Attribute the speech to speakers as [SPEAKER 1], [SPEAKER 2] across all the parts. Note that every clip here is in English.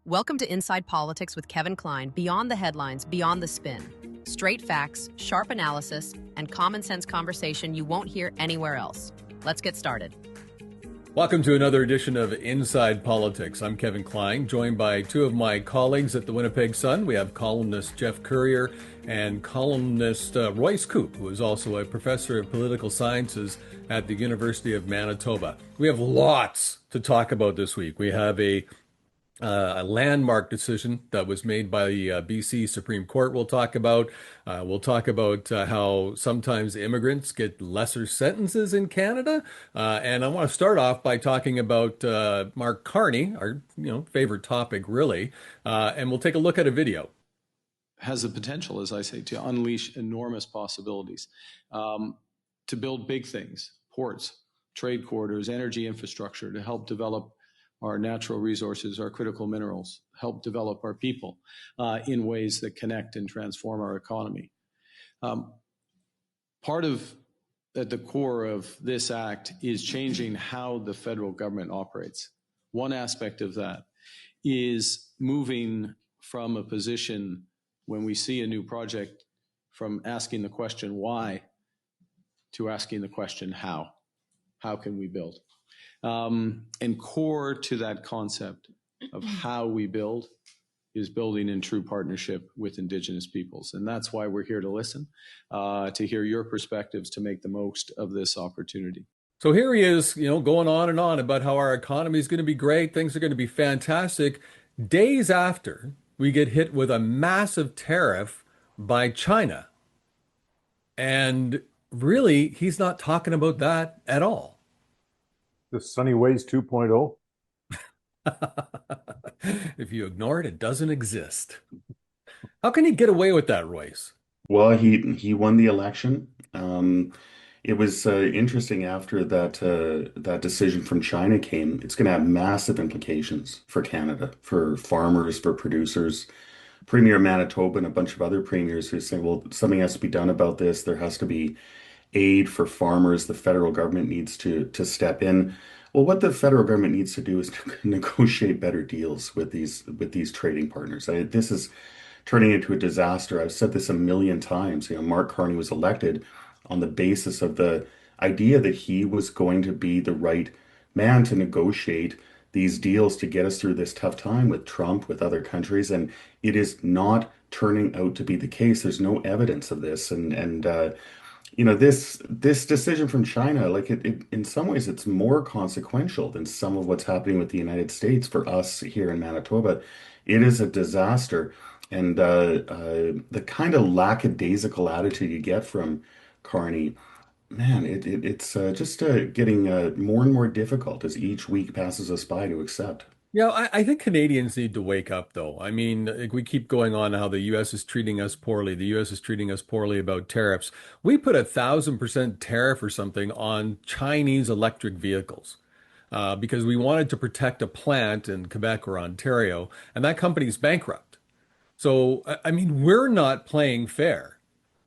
[SPEAKER 1] Welcome to Inside Politics with Kevin Klein, beyond the headlines, beyond the spin. Straight facts, sharp analysis, and common sense conversation you won't hear anywhere else. Let's get started.
[SPEAKER 2] Welcome to another edition of Inside Politics. I'm Kevin Klein, joined by two of my colleagues at the Winnipeg Sun. We have columnist Jeff Currier and columnist Royce Coop, who is also a professor of political sciences at the University of Manitoba. We have lots to talk about this week. We have a landmark decision that was made by the BC Supreme Court we'll talk about. We'll talk about how sometimes immigrants get lesser sentences in Canada. And I want to start off by talking about Mark Carney, our favorite topic, really. And we'll take a look at a video.
[SPEAKER 3] Has the potential, as I say, to unleash enormous possibilities, to build big things, ports, trade corridors, energy infrastructure, to help develop our natural resources, our critical minerals, help develop our people in ways that connect and transform our economy. Part of at the core of this act is changing how the federal government operates. One aspect of that is moving from a position when we see a new project from asking the question why to asking the question how. How can we build? And core to that concept of how we build is building in true partnership with Indigenous peoples. And that's why we're here to listen, to hear your perspectives, to make the most of this opportunity.
[SPEAKER 2] So here he is, going on and on about how our economy is going to be great, things are going to be fantastic, days after we get hit with a massive tariff by China. And really, he's not talking about that at all.
[SPEAKER 4] The Sunny Ways 2.0.
[SPEAKER 2] If you ignore it, it doesn't exist. How can he get away with that, Royce?
[SPEAKER 5] Well, he won the election. It was interesting after that decision from China came. It's going to have massive implications for Canada, for farmers, for producers. Premier Manitoba and a bunch of other premiers who say, well, something has to be done about this. There has to be aid for farmers. The federal government needs to step in. Well, what the federal government needs to do is to negotiate better deals with these trading partners. This is turning into a disaster. I've said this a million times. Mark Carney was elected on the basis of the idea that he was going to be the right man to negotiate these deals to get us through this tough time with Trump, with other countries, and it is not turning out to be the case. There's no evidence of this, and this decision from China, like it in some ways, it's more consequential than some of what's happening with the United States for us here in Manitoba. It is a disaster, and the kind of lackadaisical attitude you get from Carney, man, it's just getting more and more difficult as each week passes us by to accept.
[SPEAKER 2] I think Canadians need to wake up, though. I mean, we keep going on how the U.S. is treating us poorly. The U.S. is treating us poorly about tariffs. We put 1,000% tariff or something on Chinese electric vehicles because we wanted to protect a plant in Quebec or Ontario, and that company's bankrupt. So, I mean, we're not playing fair.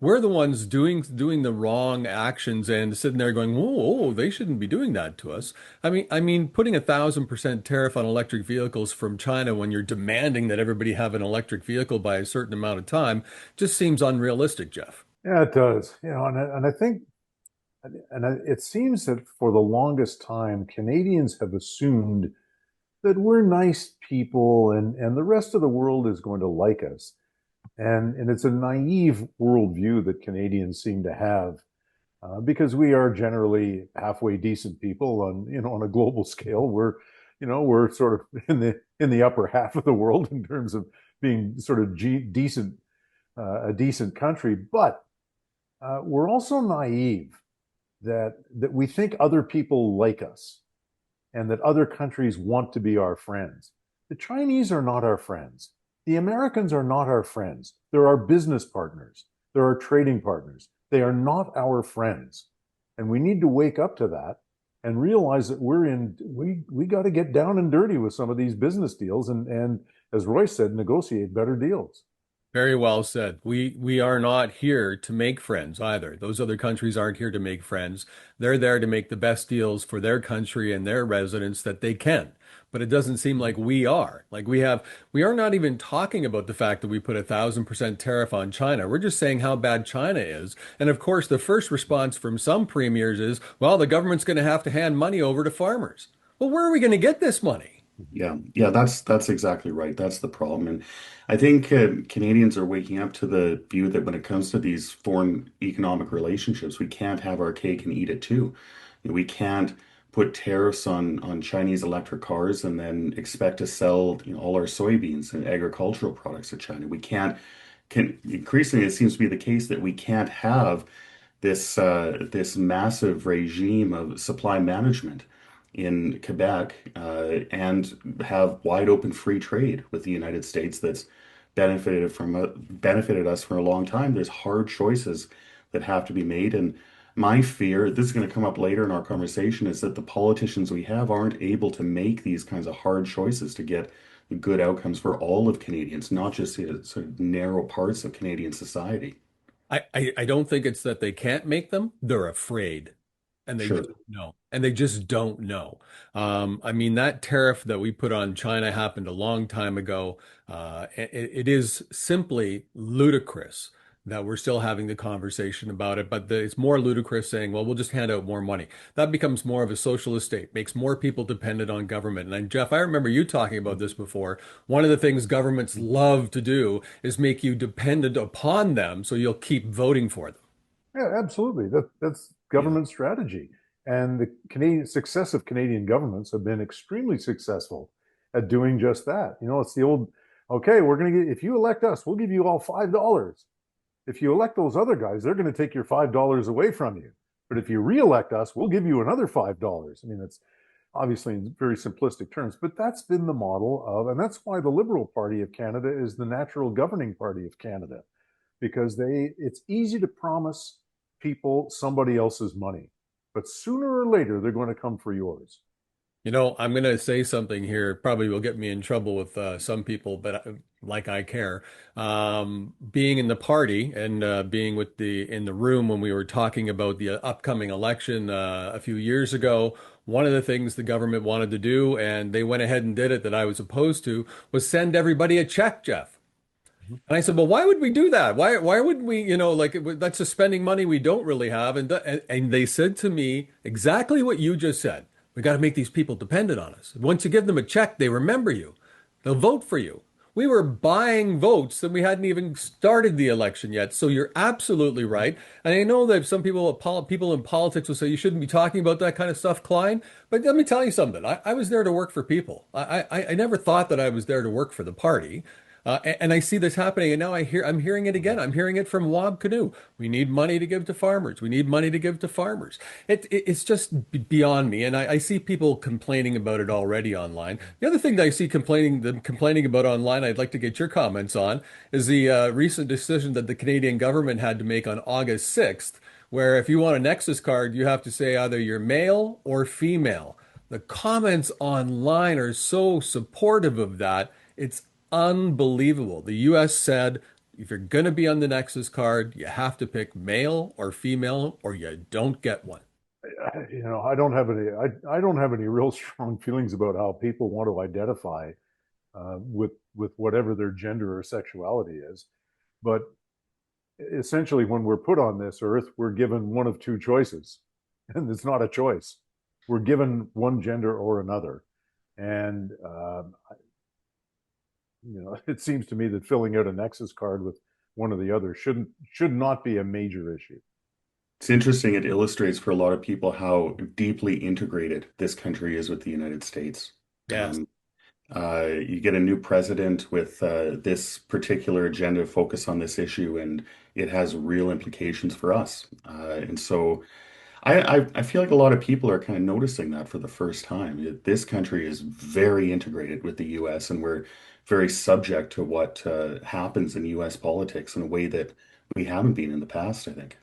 [SPEAKER 2] We're the ones doing the wrong actions and sitting there going, "Whoa, they shouldn't be doing that to us." I mean, putting 1,000% tariff on electric vehicles from China when you're demanding that everybody have an electric vehicle by a certain amount of time just seems unrealistic, Jeff.
[SPEAKER 4] Yeah, it does. And I think, it seems that for the longest time, Canadians have assumed that we're nice people and the rest of the world is going to like us. And it's a naive worldview that Canadians seem to have because we are generally halfway decent people on a global scale. We're sort of in the upper half of the world in terms of being sort of decent, a decent country. But we're also naive that we think other people like us and that other countries want to be our friends. The Chinese are not our friends. The Americans are not our friends. They're our business partners. They're our trading partners. They are not our friends. And we need to wake up to that and realize that we got to get down and dirty with some of these business deals and as Royce said, negotiate better deals.
[SPEAKER 2] Very well said. We are not here to make friends either. Those other countries aren't here to make friends. They're there to make the best deals for their country and their residents that they can. but it doesn't seem like we are. We are not even talking about the fact that we put 1,000% tariff on China. We're just saying how bad China is. And of course, the first response from some premiers is, well, the government's going to hand money over to farmers. Well, where are we going to get this money?
[SPEAKER 5] Yeah, that's exactly right. That's the problem, and I think Canadians are waking up to the view that when it comes to these foreign economic relationships, we can't have our cake and eat it too. We can't put tariffs on Chinese electric cars and then expect to sell, all our soybeans and agricultural products to China. We can't. Increasingly, it seems to be the case that we can't have this massive regime of supply management in Quebec and have wide open free trade with the United States that's benefited us for a long time. There's hard choices that have to be made, and my fear, this is going to come up later in our conversation, is that the politicians we have aren't able to make these kinds of hard choices to get good outcomes for all of Canadians, not just sort of narrow parts of Canadian society.
[SPEAKER 2] I don't think it's that they can't make them. They're afraid. And they
[SPEAKER 5] Sure.
[SPEAKER 2] don't know. And they just don't know. I mean, that tariff that we put on China happened a long time ago. It is simply ludicrous that we're still having the conversation about it. But it's more ludicrous saying, well, we'll just hand out more money. That becomes more of a socialist state, makes more people dependent on government. And Jeff, I remember you talking about this before. One of the things governments love to do is make you dependent upon them so you'll keep voting for them.
[SPEAKER 4] Yeah, absolutely. That's
[SPEAKER 2] Yeah.
[SPEAKER 4] government strategy. And the Canadian successive Canadian governments have been extremely successful at doing just that. It's the old, okay, we're going to get, if you elect us, we'll give you all $5. If you elect those other guys, they're going to take your $5 away from you. But if you re-elect us, we'll give you another $5. I mean, that's obviously in very simplistic terms, but that's been the model of, and that's why the Liberal Party of Canada is the natural governing party of Canada, because it's easy to promise people somebody else's money, but sooner or later they're going to come for yours.
[SPEAKER 2] I'm going to say something here. It probably will get me in trouble with some people, but like I care. Being in the party and being in the room when we were talking about the upcoming election a few years ago, one of the things the government wanted to do, and they went ahead and did it that I was opposed to, was send everybody a check, Jeff. And I said, well, why would we do that? Why would we, that's just spending money we don't really have. And they said to me exactly what you just said. We got to make these people dependent on us. Once you give them a check, they remember you. They'll vote for you. We were buying votes and we hadn't even started the election yet. So you're absolutely right. And I know that some people in politics will say you shouldn't be talking about that kind of stuff, Klein. But let me tell you something. I was there to work for people. I never thought that I was there to work for the party. And I see this happening, and now I'm hearing it again. I'm hearing it from Wob Canoe. We need money to give to farmers. We need money to give to farmers. It's just beyond me, and I see people complaining about it already online. The other thing that I see complaining about online, I'd like to get your comments on, is the recent decision that the Canadian government had to make on August 6th, where if you want a Nexus card, you have to say either you're male or female. The comments online are so supportive of that. It's unbelievable. The US said if you're going to be on the Nexus card, you have to pick male or female or you don't get one.
[SPEAKER 4] I don't have any real strong feelings about how people want to identify with whatever their gender or sexuality is. But essentially, when we're put on this earth, we're given one of two choices, and it's not a choice. We're given one gender or another, and it seems to me that filling out a Nexus card with one or the other should not be a major issue.
[SPEAKER 5] It's interesting. It illustrates for a lot of people how deeply integrated this country is with the United States.
[SPEAKER 2] Yes.
[SPEAKER 5] You get a new president with this particular agenda focus on this issue, and it has real implications for us. And so I feel like a lot of people are kind of noticing that for the first time. This country is very integrated with the US, and we're very subject to what happens in US politics in a way that we haven't been in the past, I think,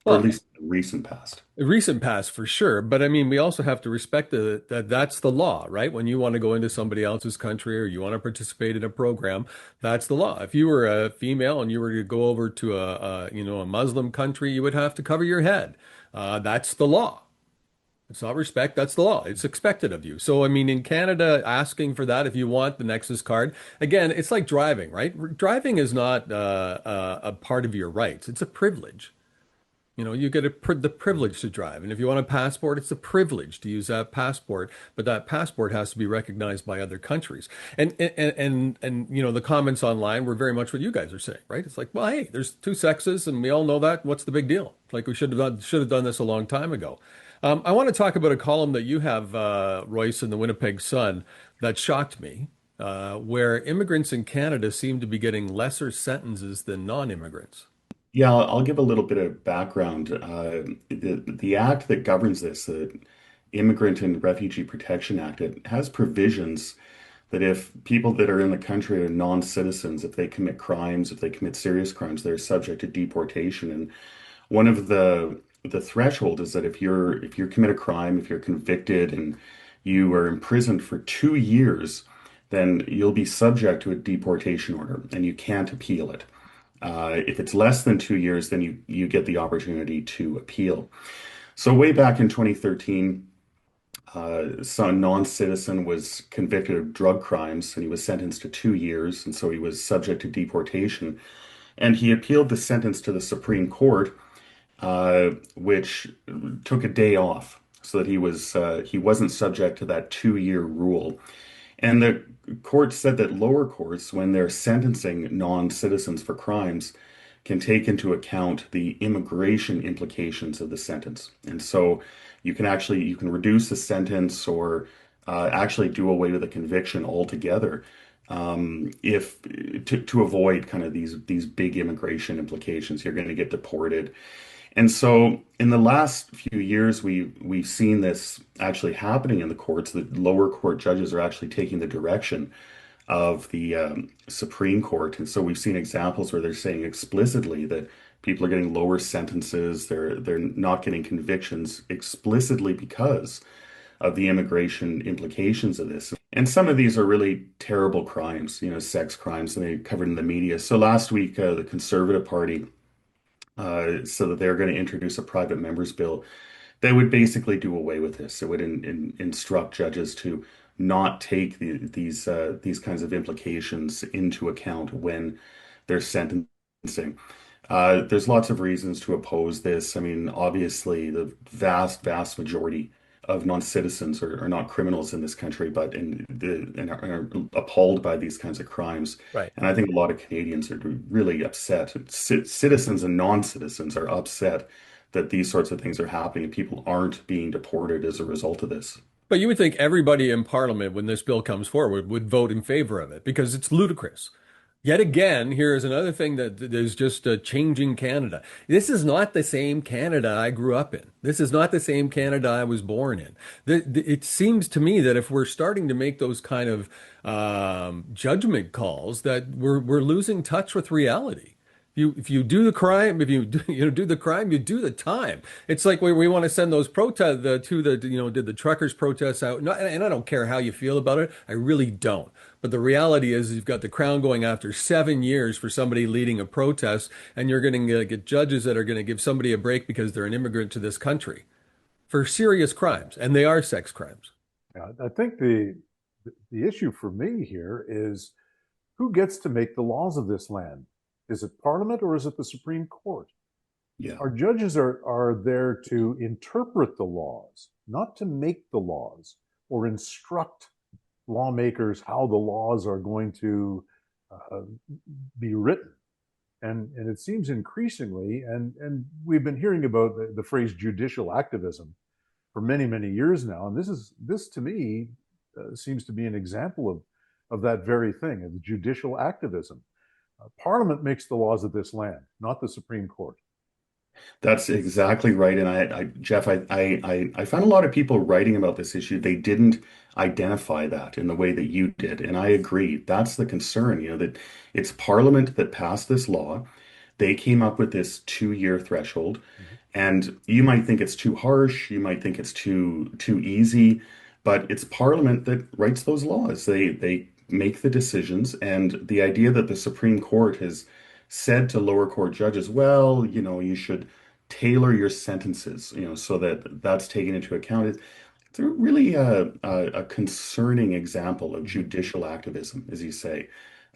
[SPEAKER 5] or at
[SPEAKER 2] Well,
[SPEAKER 5] least in the recent past.
[SPEAKER 2] recent past for sure, but I mean, we also have to respect that that's the law, right? When you want to go into somebody else's country or you want to participate in a program, that's the law. If you were a female and you were to go over to a Muslim country, you would have to cover your head. That's the law. It's not respect. That's the law. It's expected of you. So, I mean, in Canada, asking for that, if you want the Nexus card, again, it's like driving, right? Driving is not a part of your rights. It's a privilege. You know, you get the privilege to drive. And if you want a passport, it's a privilege to use that passport, but that passport has to be recognized by other countries. And you know, the comments online were very much what you guys are saying, right? It's like, well, hey, there's two sexes and we all know that. What's the big deal? Like we should have done this a long time ago. I want to talk about a column that you have, Royce, in the Winnipeg Sun that shocked me, where immigrants in Canada seem to be getting lesser sentences than non-immigrants.
[SPEAKER 5] Yeah, I'll give a little bit of background. The act that governs this, the Immigrant and Refugee Protection Act, it has provisions that if people that are in the country are non-citizens, if they commit crimes, if they commit serious crimes, they're subject to deportation. And one of the threshold is that if you commit a crime, if you're convicted and you are imprisoned for 2 years, then you'll be subject to a deportation order and you can't appeal it. If it's less than 2 years, then you get the opportunity to appeal. So way back in 2013, some non-citizen was convicted of drug crimes and he was sentenced to 2 years, and so he was subject to deportation. And he appealed the sentence to the Supreme Court, which took a day off so that he wasn't subject to that 2 year rule. And the court said that lower courts, when they're sentencing non-citizens for crimes, can take into account the immigration implications of the sentence. And so you can reduce the sentence or actually do away with a conviction altogether, if to avoid kind of these big immigration implications. You're going to get deported. And so in the last few years, we've seen this actually happening in the courts. The lower court judges are actually taking the direction of the Supreme Court. And so we've seen examples where they're saying explicitly that people are getting lower sentences, they're not getting convictions explicitly because of the immigration implications of this. And some of these are really terrible crimes, sex crimes, and they covered in the media. So last week, the Conservative Party so that they're going to introduce a private members bill that would basically do away with this. It would instruct judges to not take these kinds of implications into account when they're sentencing. There's lots of reasons to oppose this. I mean, obviously, the vast majority of non-citizens are not criminals in this country, but are appalled by these kinds of crimes.
[SPEAKER 2] Right.
[SPEAKER 5] And I think a lot of Canadians are really upset. Citizens and non-citizens are upset that these sorts of things are happening and people aren't being deported as a result of this.
[SPEAKER 2] But you would think everybody in Parliament, when this bill comes forward, would vote in favor of it because it's ludicrous. Yet again, here is another thing that is just changing Canada. This is not the same Canada I grew up in. This is not the same Canada I was born in. It seems to me that if we're starting to make those kind of judgment calls, that we're losing touch with reality. If you do the crime, if you do, do the crime, you do the time. It's like we want to send those protests did the truckers protests out? No, and I don't care how you feel about it. I really don't. But the reality is you've got the Crown going after 7 years for somebody leading a protest, and you're going to get judges that are going to give somebody a break because they're an immigrant to this country for serious crimes, and they are sex crimes.
[SPEAKER 4] Yeah, I think the issue for me here is who gets to make the laws of this land? Is it Parliament or is it the Supreme Court?
[SPEAKER 5] Yeah.
[SPEAKER 4] Our judges are there to interpret the laws, not to make the laws or instruct lawmakers how the laws are going to be written. And it seems increasingly, and we've been hearing about the phrase judicial activism for many, many years now. And this to me seems to be an example of that very thing, of judicial activism. Parliament makes the laws of this land, not the Supreme Court.
[SPEAKER 5] That's exactly right. And Jeff, I found a lot of people writing about this issue. They didn't identify that in the way that you did. And I agree. That's the concern, that it's Parliament that passed this law. They came up with this 2 year threshold. And you might think it's too harsh. You might think it's too easy, but it's Parliament that writes those laws. They make the decisions. And the idea that the Supreme Court has said to lower court judges, well, you should tailor your sentences, so that that's taken into account. It's really a concerning example of judicial activism, as you say.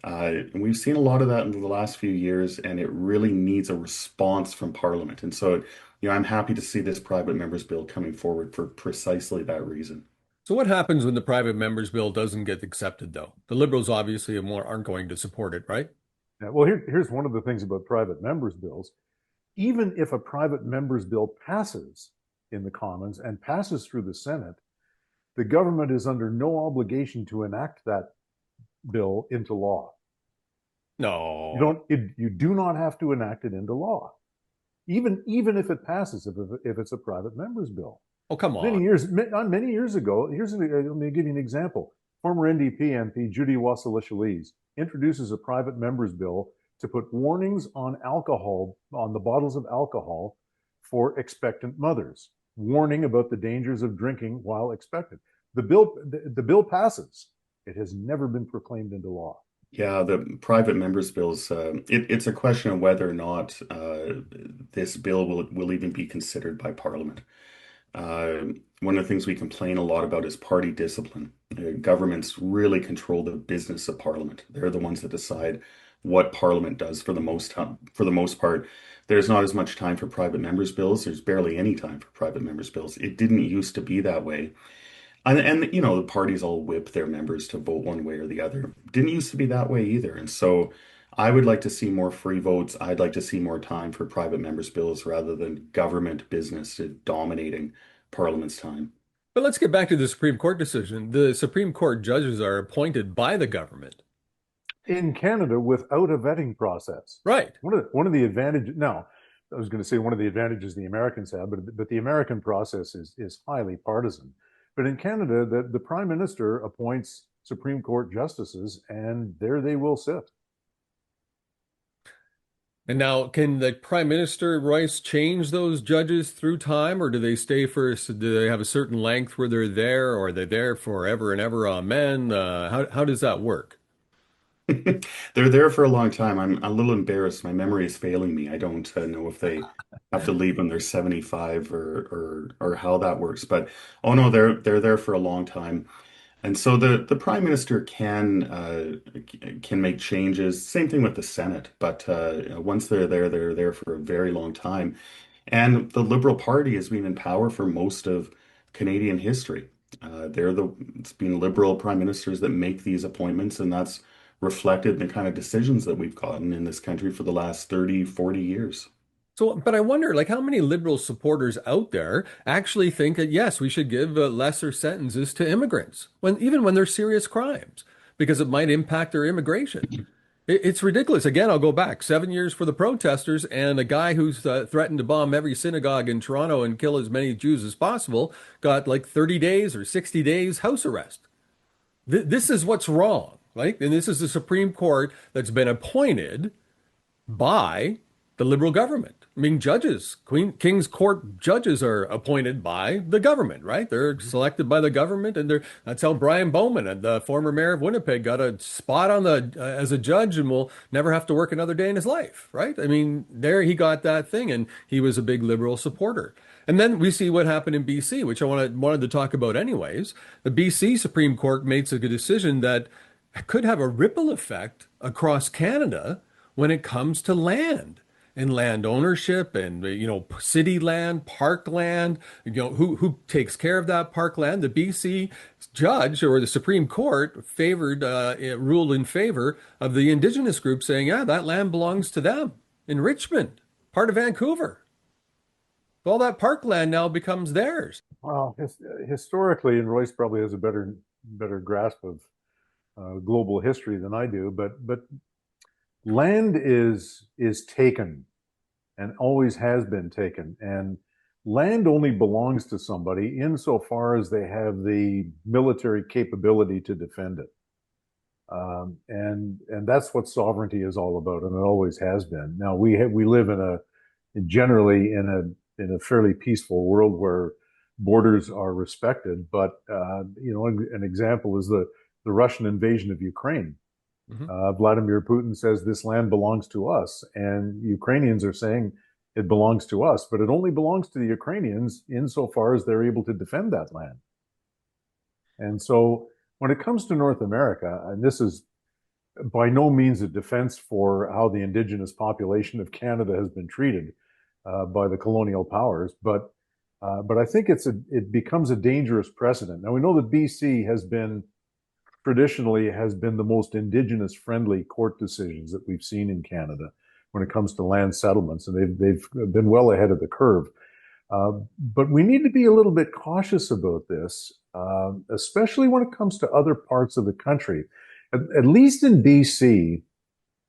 [SPEAKER 5] And we've seen a lot of that in the last few years, and it really needs a response from Parliament. And so, I'm happy to see this private members bill coming forward for precisely that reason.
[SPEAKER 2] So what happens when the private members bill doesn't get accepted, though? The Liberals obviously aren't going to support it, right?
[SPEAKER 4] Yeah, well, here's one of the things about private members bills. Even if a private members bill passes in the Commons and passes through the Senate, the government is under no obligation to enact that bill into law.
[SPEAKER 2] No.
[SPEAKER 4] You do not have to enact it into law, even if it passes, if it's a private members bill.
[SPEAKER 2] Oh, come on.
[SPEAKER 4] Many years ago, let me give you an example. Former NDP MP Judy Wassilishvili introduces a private members bill to put warnings on alcohol, on the bottles of alcohol for expectant mothers, warning about the dangers of drinking while expectant. The bill passes. It has never been proclaimed into law.
[SPEAKER 5] Yeah, the private members bills, it's a question of whether or not this bill will even be considered by Parliament. Uh, One of the things we complain a lot about is party discipline. Governments really control the business of Parliament. They're the ones that decide what Parliament does for the most part. There's not as much time for private members bills. There's barely any time for private members bills. It didn't used to be that way. And the parties all whip their members to vote one way or the other. Didn't used to be that way either. And so I would like to see more free votes. I'd like to see more time for private members' bills rather than government business dominating Parliament's time.
[SPEAKER 2] But let's get back to the Supreme Court decision. The Supreme Court judges are appointed by the government.
[SPEAKER 4] In Canada, without a vetting process.
[SPEAKER 2] Right.
[SPEAKER 4] One of the advantages, now, I was going to say one of the advantages the Americans have, but the American process is highly partisan. But in Canada, the Prime Minister appoints Supreme Court justices, and there they will sit.
[SPEAKER 2] And now, can the Prime Minister, Royce, change those judges through time, or do they stay for, do they have a certain length where they're there, or are they there forever and ever? Amen. How does that work?
[SPEAKER 5] They're there for a long time. I'm a little embarrassed. My memory is failing me. I don't know if they have to leave when they're 75 or how that works. But oh no, they're there for a long time. And so the prime minister can make changes. Same thing with the Senate, but once they're there for a very long time. And the Liberal Party has been in power for most of Canadian history. It's been Liberal prime ministers that make these appointments, and that's reflected in the kind of decisions that we've gotten in this country for the last 30, 40 years.
[SPEAKER 2] So, but I wonder, like, how many liberal supporters out there actually think that, yes, we should give lesser sentences to immigrants, even when they're serious crimes, because it might impact their immigration. It's ridiculous. Again, I'll go back 7 years for the protesters, and a guy who's threatened to bomb every synagogue in Toronto and kill as many Jews as possible got like 30 days or 60 days house arrest. This is what's wrong, right? And this is the Supreme Court that's been appointed by the Liberal government. I mean, judges, King's Court judges are appointed by the government, right? They're selected by the government, and that's how Brian Bowman, the former mayor of Winnipeg, got a spot on as a judge and will never have to work another day in his life, right? I mean, there he got that thing, and he was a big Liberal supporter. And then we see what happened in BC, which I wanted to talk about anyways. The BC Supreme Court makes a good decision that could have a ripple effect across Canada when it comes to land and land ownership and, city land, park land, who takes care of that park land. The BC judge or the Supreme Court ruled in favor of the Indigenous group, saying, yeah, that land belongs to them in Richmond, part of Vancouver. All that parkland now becomes theirs.
[SPEAKER 4] Well, historically, and Royce probably has a better grasp of global history than I do, but land is taken and always has been taken, and land only belongs to somebody insofar as they have the military capability to defend it. And that's what sovereignty is all about, and it always has been. Now we live generally in a fairly peaceful world where borders are respected, but an example is the Russian invasion of Ukraine. Mm-hmm. Vladimir Putin says this land belongs to us, and Ukrainians are saying it belongs to us, but it only belongs to the Ukrainians insofar as they're able to defend that land. And so when it comes to North America, and this is by no means a defense for how the indigenous population of Canada has been treated by the colonial powers, but I think it becomes a dangerous precedent. Now we know that BC traditionally has been the most indigenous friendly court decisions that we've seen in Canada when it comes to land settlements, and they've been well ahead of the curve. But we need to be a little bit cautious about this, especially when it comes to other parts of the country. At least in BC,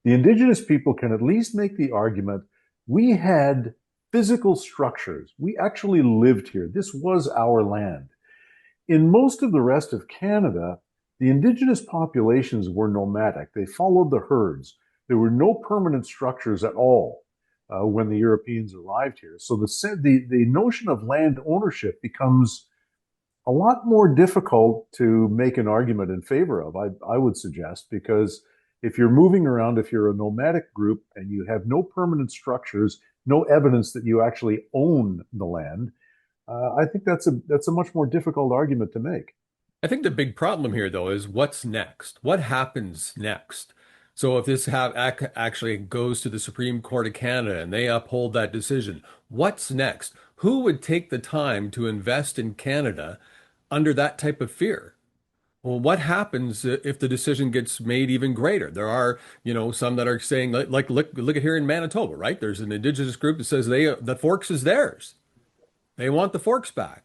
[SPEAKER 4] the Indigenous people can at least make the argument we had physical structures. We actually lived here. This was our land. In most of the rest of Canada, the Indigenous populations were nomadic. They followed the herds. There were no permanent structures at all when the Europeans arrived here. So the notion of land ownership becomes a lot more difficult to make an argument in favor of, I would suggest, because if you're moving around, if you're a nomadic group and you have no permanent structures, no evidence that you actually own the land, I think that's a much more difficult argument to make.
[SPEAKER 2] I think the big problem here, though, is what's next? What happens next? So if this actually goes to the Supreme Court of Canada and they uphold that decision, what's next? Who would take the time to invest in Canada under that type of fear? Well, what happens if the decision gets made even greater? There are, some that are saying, like look at here in Manitoba, right? There's an Indigenous group that says the Forks is theirs. They want the Forks back.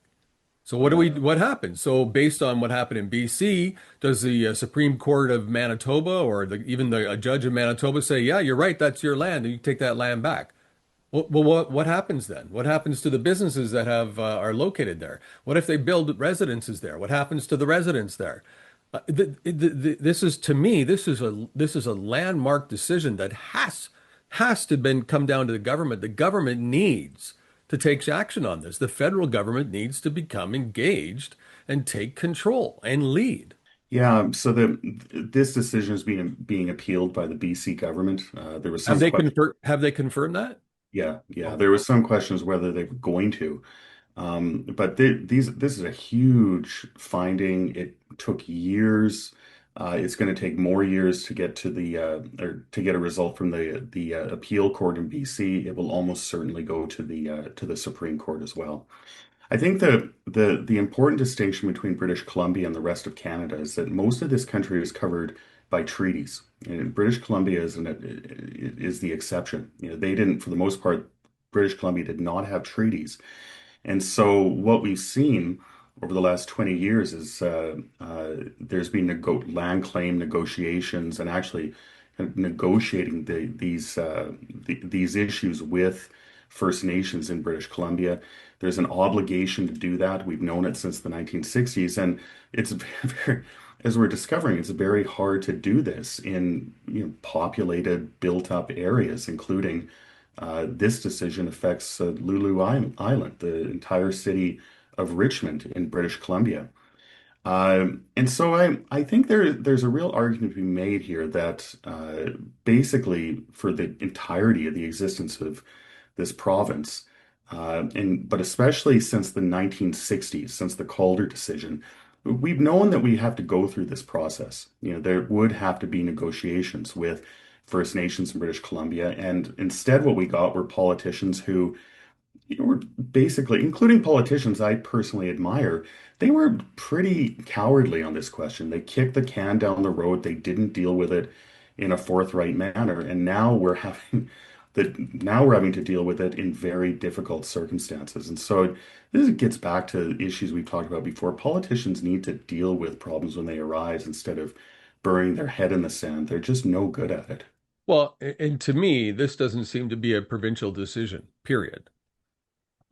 [SPEAKER 2] So what happens? So based on what happened in BC, does the Supreme Court of Manitoba or even a judge of Manitoba say, yeah, you're right, that's your land, and you take that land back? Well, what happens then? What happens to the businesses that are located there? What if they build residences there? What happens to the residents there? This is, to me, this is a landmark decision that has to come down to the government. The government needs to take action on this. The federal government needs to become engaged and take control and lead.
[SPEAKER 5] Yeah, so this decision is being appealed by the BC government. There was some
[SPEAKER 2] Have they confirmed that?
[SPEAKER 5] yeah. There was some questions whether they were going to. But this is a huge finding. It took years. It's going to take more years to get to or to get a result from the appeal court in BC. It will almost certainly go to the Supreme Court as well. I think the important distinction between British Columbia and the rest of Canada is that most of this country is covered by treaties. And British Columbia is the exception. They didn't, for the most part, British Columbia did not have treaties. And so what we've seen over the last 20 years is there's been land claim negotiations and actually kind of negotiating these issues with First Nations in British Columbia. There's an obligation to do that. We've known it since the 1960s, and it's very, as we're discovering, it's very hard to do this in populated, built-up areas, including this decision affects Lulu Island, the entire city of Richmond in British Columbia. And so I think there's a real argument to be made here that basically for the entirety of the existence of this province, but especially since the 1960s, since the Calder decision, we've known that we have to go through this process. There would have to be negotiations with First Nations in British Columbia, and instead what we got were politicians who were basically, including politicians I personally admire, they were pretty cowardly on this question. They kicked the can down the road. They didn't deal with it in a forthright manner, and now we're having to deal with it in very difficult circumstances. And so this gets back to issues we've talked about before. Politicians need to deal with problems when they arise instead of burying their head in the sand. They're just no good at it.
[SPEAKER 2] Well, and to me, this doesn't seem to be a provincial decision, period.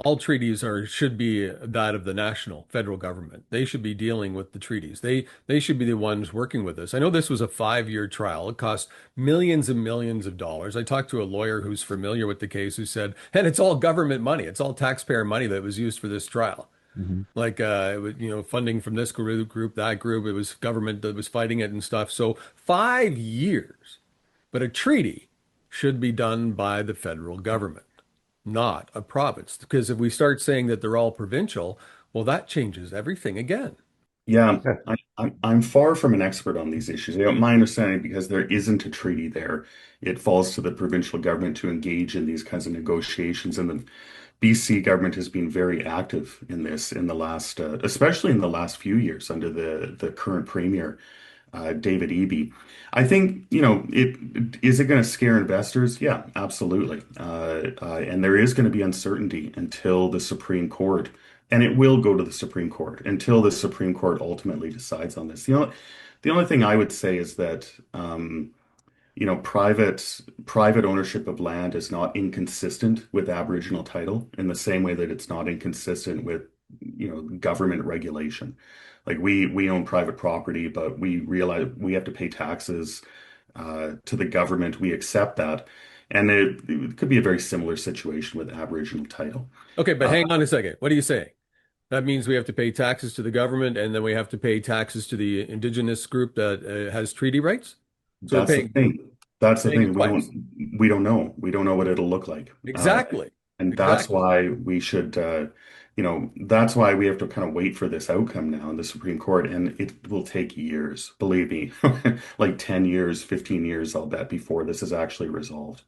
[SPEAKER 2] All treaties should be that of the national federal government. They should be dealing with the treaties. They should be the ones working with this. I know this was a 5-year trial. It cost millions and millions of dollars. I talked to a lawyer who's familiar with the case who said, and it's all government money. It's all taxpayer money that was used for this trial. Mm-hmm. Like it was, funding from this group, that group. It was government that was fighting it and stuff. So 5 years, but a treaty should be done by the federal government. not a province. Because if we start saying that they're all provincial, well, that changes everything again.
[SPEAKER 5] Yeah, I'm far from an expert on these issues. My understanding, because there isn't a treaty there, it falls to the provincial government to engage in these kinds of negotiations. And the BC government has been very active in this in the last, especially in the last few years under the current premier, David Eby. I think, is it going to scare investors? Yeah, absolutely. And there is going to be uncertainty until the Supreme Court, and it will go to the Supreme Court until the Supreme Court ultimately decides on this. The only thing I would say is that, private ownership of land is not inconsistent with Aboriginal title in the same way that it's not inconsistent with, government regulation. Like we own private property, but we realize we have to pay taxes to the government. We accept that, and it could be a very similar situation with Aboriginal title.
[SPEAKER 2] Okay, but
[SPEAKER 5] Uh,
[SPEAKER 2] hang on a second. What are you saying? That means we have to pay taxes to the government, and then we have to pay taxes to the indigenous group that has treaty rights. So
[SPEAKER 5] that's the thing. That's the
[SPEAKER 2] paying it
[SPEAKER 5] thing.
[SPEAKER 2] twice.
[SPEAKER 5] We don't know. We don't know what it'll look like.
[SPEAKER 2] Exactly.
[SPEAKER 5] And that's
[SPEAKER 2] Exactly.
[SPEAKER 5] why we should, that's why we have to kind of wait for this outcome now in the Supreme Court. And it will take years, believe me, like 10 years, 15 years, I'll bet, before this is actually resolved.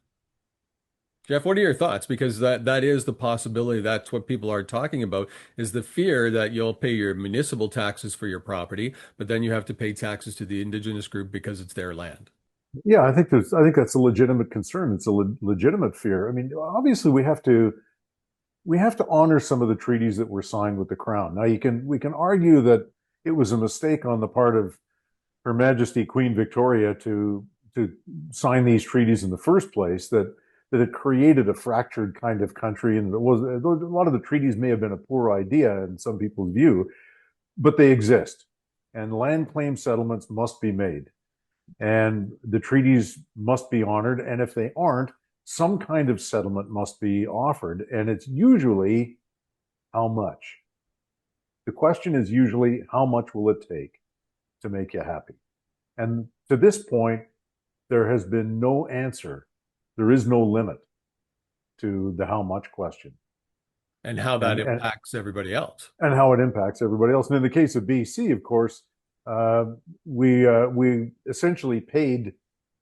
[SPEAKER 2] Jeff, what are your thoughts? Because that is the possibility. That's what people are talking about, is the fear that you'll pay your municipal taxes for your property, but then you have to pay taxes to the indigenous group because it's their land.
[SPEAKER 4] Yeah, I think that's a legitimate concern. It's a legitimate fear. I mean, obviously we have to honor some of the treaties that were signed with the Crown. Now we can argue that it was a mistake on the part of Her Majesty Queen Victoria to sign these treaties in the first place, that it created a fractured kind of country, and it was a lot of the treaties may have been a poor idea in some people's view, but they exist, and land claim settlements must be made, and the treaties must be honored, and if they aren't, some kind of settlement must be offered, and it's usually how much. The question is usually how much will it take to make you happy? And to this point, there has been no answer. There is no limit to the how much question,
[SPEAKER 2] And how that
[SPEAKER 4] and
[SPEAKER 2] impacts everybody else.
[SPEAKER 4] and how it impacts everybody else. And in the case of BC, of course, uh, we essentially paid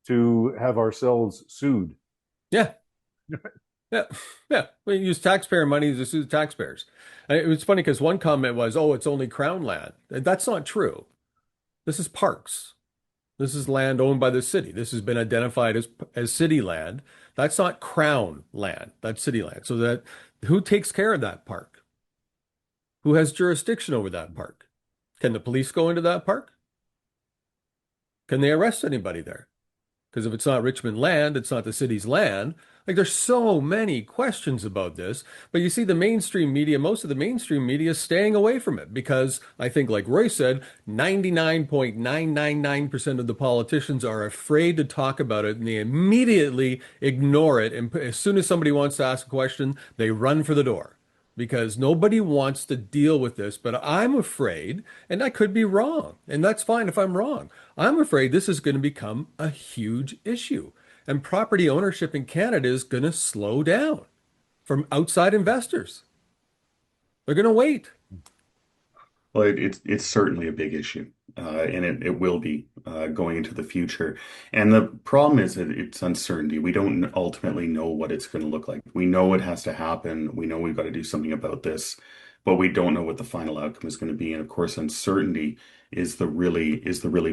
[SPEAKER 4] to have ourselves sued.
[SPEAKER 2] Yeah. Yeah. Yeah. We use taxpayer money to sue the taxpayers. And it was funny because one comment was, oh, it's only Crown land. And that's not true. This is parks. This is land owned by the city. This has been identified as city land. That's not Crown land. That's city land. So that who takes care of that park? Who has jurisdiction over that park? Can the police go into that park? Can they arrest anybody there? Because if it's not Richmond land, it's not the city's land. Like there's so many questions about this, but you see the mainstream media, most of the mainstream media is staying away from it because I think, like Roy said, 99.999% of the politicians are afraid to talk about it and they immediately ignore it. And as soon as somebody wants to ask a question, they run for the door because nobody wants to deal with this. But I'm afraid, and I could be wrong, and that's fine if I'm wrong. I'm afraid this is going to become a huge issue. And property ownership in Canada is going to slow down from outside investors. They're going to wait.
[SPEAKER 5] Well, it's certainly a big issue, and it will be going into the future. And the problem is that it's uncertainty. We don't ultimately know what it's going to look like. We know it has to happen. We know we've got to do something about this, but we don't know what the final outcome is going to be. And of course, uncertainty is the really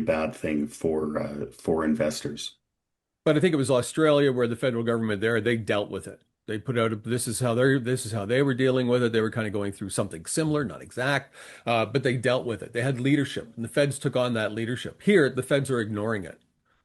[SPEAKER 5] bad thing for investors.
[SPEAKER 2] But I think it was Australia where the federal government there, they dealt with it. They put out this is how they were dealing with it. They were kind of going through something similar, not exact, but they dealt with it. They had leadership, and the feds took on that leadership. Here, the feds are ignoring it.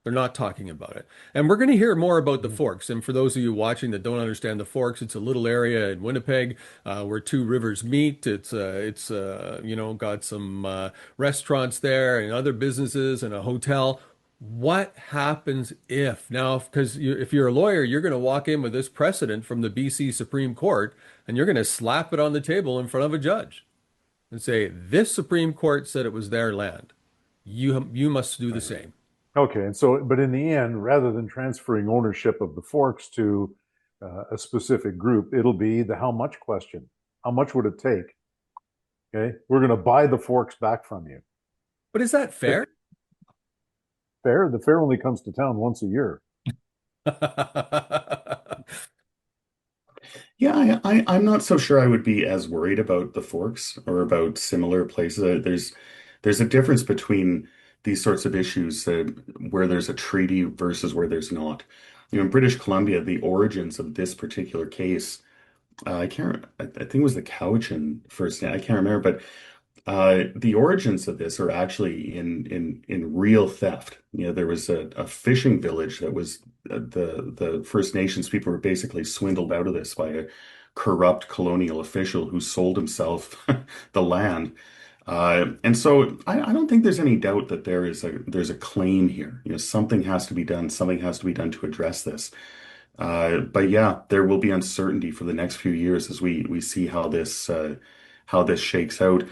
[SPEAKER 2] They're not talking about it. And we're going to hear more about the Forks. And for those of you watching that don't understand the Forks, it's a little area in Winnipeg where two rivers meet. It's got some restaurants there and other businesses and a hotel. What happens if now, because if you're a lawyer, you're going to walk in with this precedent from the BC Supreme Court and you're going to slap it on the table in front of a judge and say, this Supreme Court said it was their land. You must do the same.
[SPEAKER 4] Okay, and so, but in the end, rather than transferring ownership of the Forks to a specific group, it'll be the how much question. How much would it take? Okay, we're going to buy the forks back from you.
[SPEAKER 2] But is that fair?
[SPEAKER 4] Fair? The fair only comes to town once a year.
[SPEAKER 5] Yeah, I'm not so sure I would be as worried about the forks or about similar places. There's a difference between these sorts of issues where there's a treaty versus where there's not. In British Columbia, the origins of this particular case, I think it was the Cowichan First Nation. I can't remember, but the origins of this are actually in real theft. There was a fishing village that was the First Nations people were basically swindled out of this by a corrupt colonial official who sold himself the land. And so I don't think there's any doubt that there's a claim here. Something has to be done. Something has to be done to address this. But yeah, there will be uncertainty for the next few years as we see how this shakes out.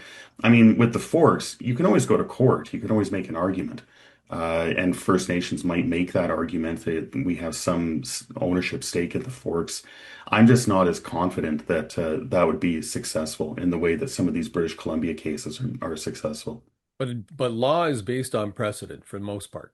[SPEAKER 5] I mean, with the forks, you can always go to court. You can always make an argument. And First Nations might make that argument that we have some ownership stake in the forks. I'm just not as confident that that would be successful in the way that some of these British Columbia cases are successful.
[SPEAKER 2] But law is based on precedent for the most part,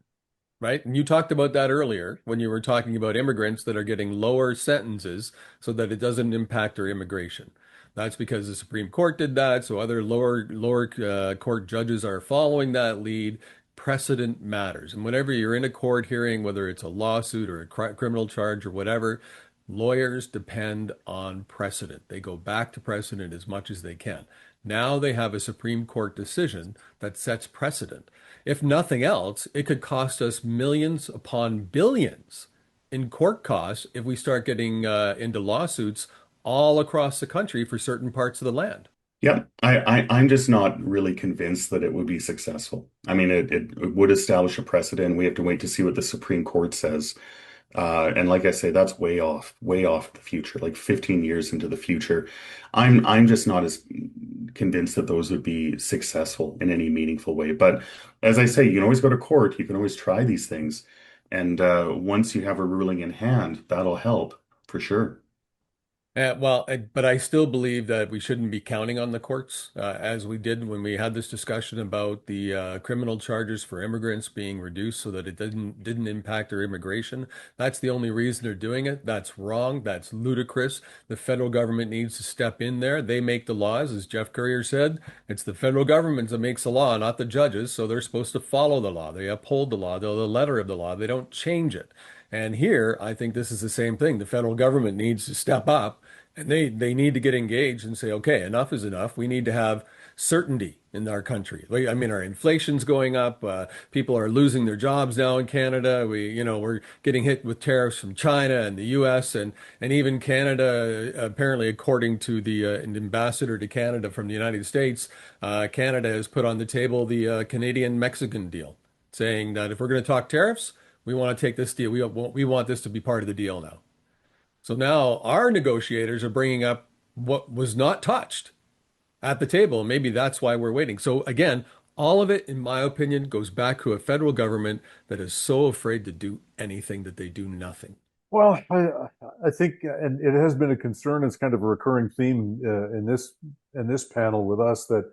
[SPEAKER 2] right? And you talked about that earlier when you were talking about immigrants that are getting lower sentences so that it doesn't impact their immigration. That's because the Supreme Court did that, so other lower court judges are following that lead. Precedent matters, and whenever you're in a court hearing, whether it's a lawsuit or a criminal charge or whatever, lawyers depend on precedent. They go back to precedent as much as they can. Now they have a Supreme Court decision that sets precedent. If nothing else, it could cost us millions upon billions in court costs if we start getting into lawsuits all across the country for certain parts of the land.
[SPEAKER 5] Yeah, I'm just not really convinced that it would be successful. I mean, it would establish a precedent. We have to wait to see what the Supreme Court says. And like I say, that's way off the future, like 15 years into the future. I'm just not as convinced that those would be successful in any meaningful way. But as I say, you can always go to court. You can always try these things. And once you have a ruling in hand, that'll help for sure.
[SPEAKER 2] But I still believe that we shouldn't be counting on the courts, as we did when we had this discussion about the criminal charges for immigrants being reduced so that it didn't impact their immigration. That's the only reason they're doing it. That's wrong. That's ludicrous. The federal government needs to step in there. They make the laws, as Jeff Courier said. It's the federal government that makes the law, not the judges. So they're supposed to follow the law. They uphold the law, the letter of the law. They don't change it. And here, I think this is the same thing. The federal government needs to step up and they need to get engaged and say, okay, enough is enough. We need to have certainty in our country. Like, I mean, our inflation's going up. People are losing their jobs now in Canada. We're getting hit with tariffs from China and the U.S. and even Canada. Apparently, according to the an ambassador to Canada from the United States, Canada has put on the table the Canadian-Mexican deal, saying that if we're going to talk tariffs, we want to take this deal. We want this to be part of the deal now. So now our negotiators are bringing up what was not touched at the table. Maybe that's why we're waiting. So again, all of it, in my opinion, goes back to a federal government that is so afraid to do anything that they do nothing.
[SPEAKER 4] Well, I think, and it has been a concern. It's kind of a recurring theme in this panel with us that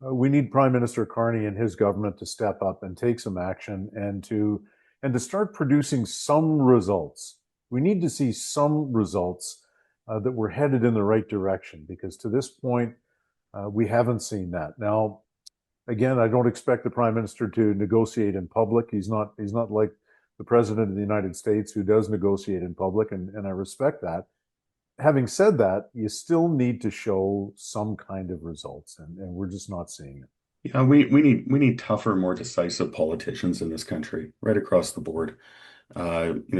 [SPEAKER 4] we need Prime Minister Carney and his government to step up and take some action and to start producing some results. We need to see some results that we're headed in the right direction, because to this point, we haven't seen that. Now, again, I don't expect the Prime Minister to negotiate in public. He's not like the President of the United States, who does negotiate in public, and I respect that. Having said that, you still need to show some kind of results, and we're just not seeing it.
[SPEAKER 5] Yeah, we need tougher, more decisive politicians in this country, right across the board.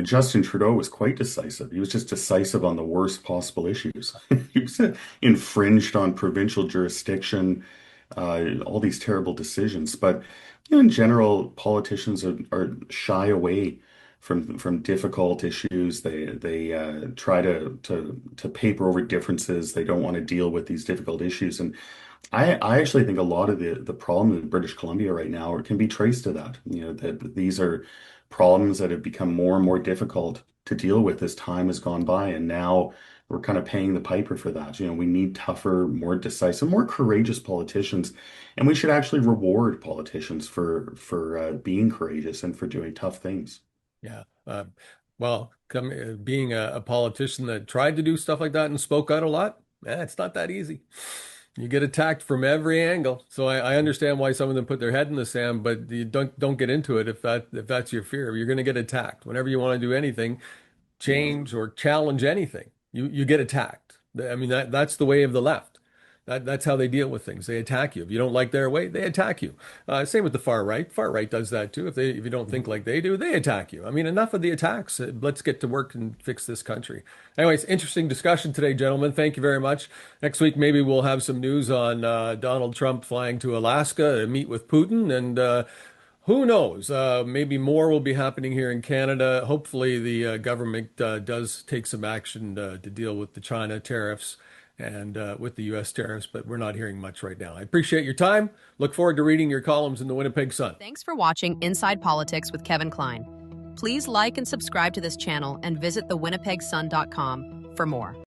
[SPEAKER 5] Justin Trudeau was quite decisive. He was just decisive on the worst possible issues. He was infringed on provincial jurisdiction, all these terrible decisions. But in general, politicians are shy away from difficult issues. They try to paper over differences. They don't want to deal with these difficult issues. And I actually think a lot of the problem in British Columbia right now can be traced to that. That problems that have become more and more difficult to deal with as time has gone by. And now we're kind of paying the piper for that. We need tougher, more decisive, more courageous politicians. And we should actually reward politicians for being courageous and for doing tough things.
[SPEAKER 2] Yeah. Being a politician that tried to do stuff like that and spoke out a lot, it's not that easy. You get attacked from every angle. So I understand why some of them put their head in the sand, but you don't get into it if that's your fear. You're going to get attacked. Whenever you want to do anything, change or challenge anything, you get attacked. I mean, that's the way of the left. That's how they deal with things. They attack you. If you don't like their way, they attack you. Same with the far right. Far right does that too. If you don't think like they do, they attack you. I mean, enough of the attacks. Let's get to work and fix this country. Anyways, interesting discussion today, gentlemen. Thank you very much. Next week, maybe we'll have some news on Donald Trump flying to Alaska to meet with Putin, and who knows? Maybe more will be happening here in Canada. Hopefully, the government does take some action to deal with the China tariffs and with the U.S. tariffs, but we're not hearing much right now. I appreciate your time. Look forward to reading your columns in the Winnipeg Sun.
[SPEAKER 1] Thanks for watching Inside Politics with Kevin Klein. Please like and subscribe to this channel and visit thewinnipegsun.com for more.